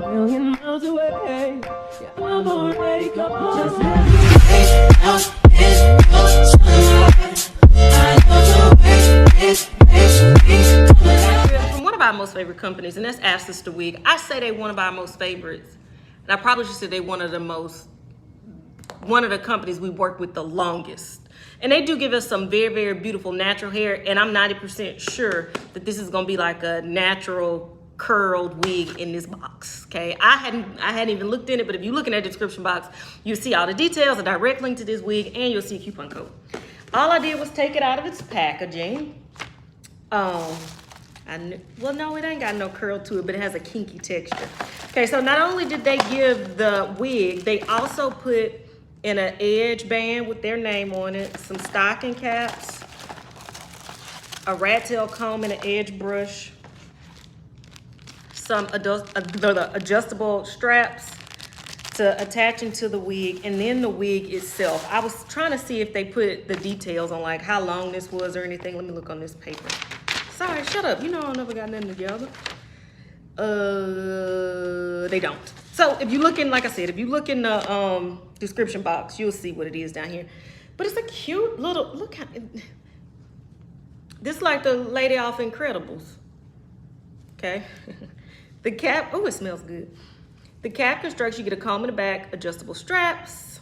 million miles away. Yeah, I'm already gone. Just from one of our most favorite companies, and that's Afsisterwig. I say they one of our most favorites, and I probably should say they one of the companies we work with the longest. And they do give us some very, very beautiful natural hair, and I'm 90% sure that this is gonna be like a natural curled wig in this box. Okay, I hadn't even looked in it, but if you look in that description box, you'll see all the details, a direct link to this wig, and you'll see a coupon code. All I did was take it out of its packaging. Well, no, it ain't got no curl to it, but it has a kinky texture. Okay, so not only did they give the wig, they also put in an edge band with their name on it, some stocking caps, a rat tail comb and an edge brush, some adjustable straps to attach into the wig, and then the wig itself. I was trying to see if they put the details on like how long this was or anything. Let me look on this paper. Sorry, shut up. You know I never got nothing together. They don't. So if you look in, like I said, if you look in the description box, you'll see what it is down here. But it's a cute little, look how, this is like the lady off Incredibles. Okay. The cap, oh, it smells good. The cap construction, you get a comb in the back, adjustable straps.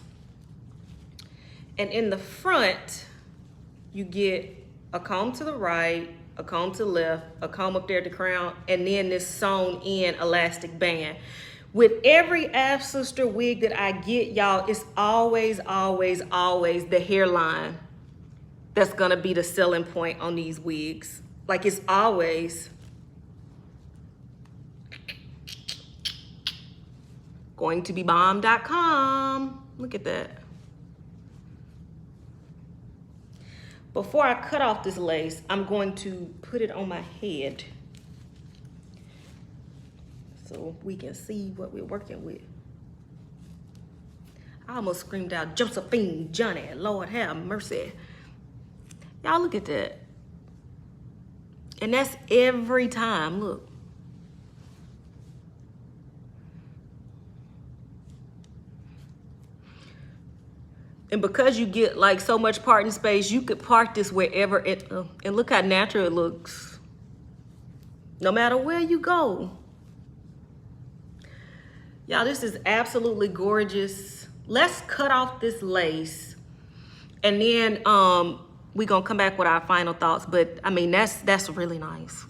And in the front, you get a comb to the right, a comb to the left, a comb up there at the crown, and then this sewn in elastic band. With every Afsister wig that I get, y'all, it's always, always, always the hairline that's gonna be the selling point on these wigs. Like, it's always going to be bomb.com. Look at that. Before I cut off this lace, I'm going to put it on my head so we can see what we're working with. I almost screamed out, Josephine, Johnny, Lord have mercy. Y'all look at that. And that's every time, look. And because you get like so much parting space, you could part this wherever it, and look how natural it looks. No matter where you go. Y'all, this is absolutely gorgeous. Let's cut off this lace, and then we're gonna come back with our final thoughts. But I mean, that's really nice.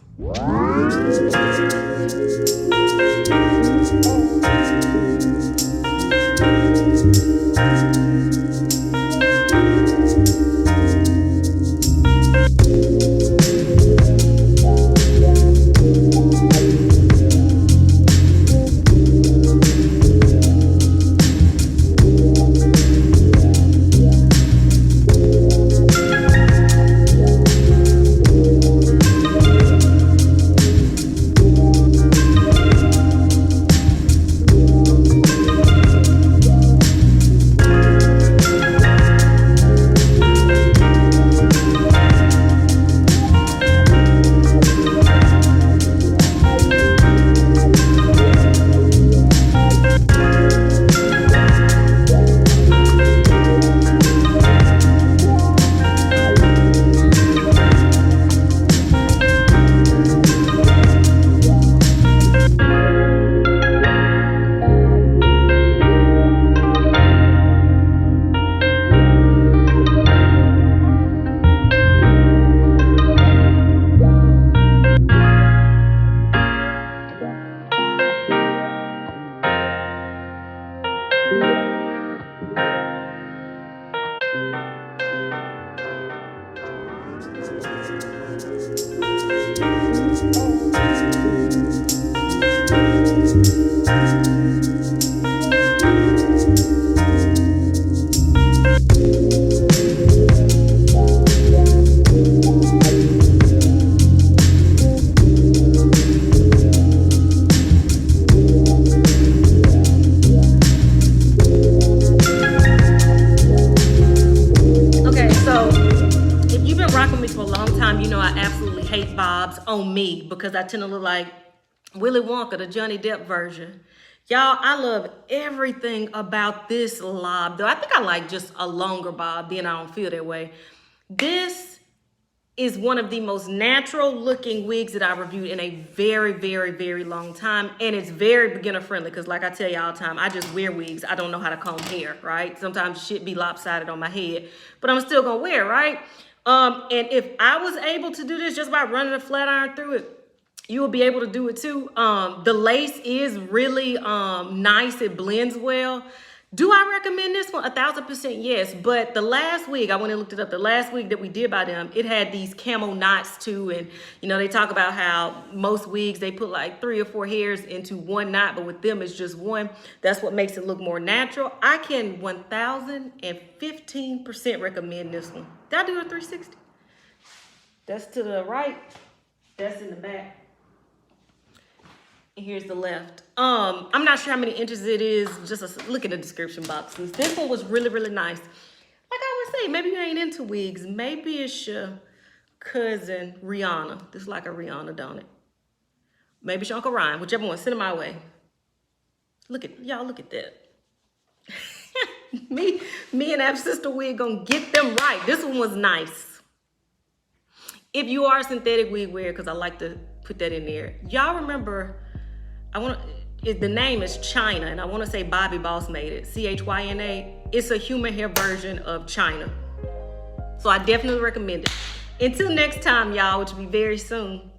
On me, because I tend to look like Willy Wonka, the Johnny Depp version. Y'all, I love everything about this lob, though I think I like just a longer bob, then I don't feel that way. This is one of the most natural looking wigs that I reviewed in a very, very, very long time. And it's very beginner friendly because like I tell you all the time, I just wear wigs. I don't know how to comb hair, right? Sometimes shit be lopsided on my head, but I'm still gonna wear, right? And if I was able to do this just by running a flat iron through it, you will be able to do it too. The lace is really nice. It blends well. Do I recommend this one? 1000% yes. But the last wig, I went and looked it up. The last wig that we did by them, it had these camo knots too. And you know, they talk about how most wigs, they put like 3 or 4 hairs into one knot, but with them it's just one. That's what makes it look more natural. I can 1015% recommend this one. Did I do a 360? That's to the right. That's in the back. Here's the left. I'm not sure how many inches it is. Just look at the description boxes. This one was really, really nice. Like I would say, maybe you ain't into wigs. Maybe it's your cousin Rihanna. This is like a Rihanna, don't it? Maybe it's your Uncle Ryan. Whichever one. Send it my way. Look at y'all. Look at that. me and Afsisterwig gonna get them right. This one was nice. If you are a synthetic wig wearer, because I like to put that in there. Y'all remember? The name is China, and I want to say Bobby Boss made it. CHYNA. It's a human hair version of China. So I definitely recommend it. Until next time, y'all, which will be very soon.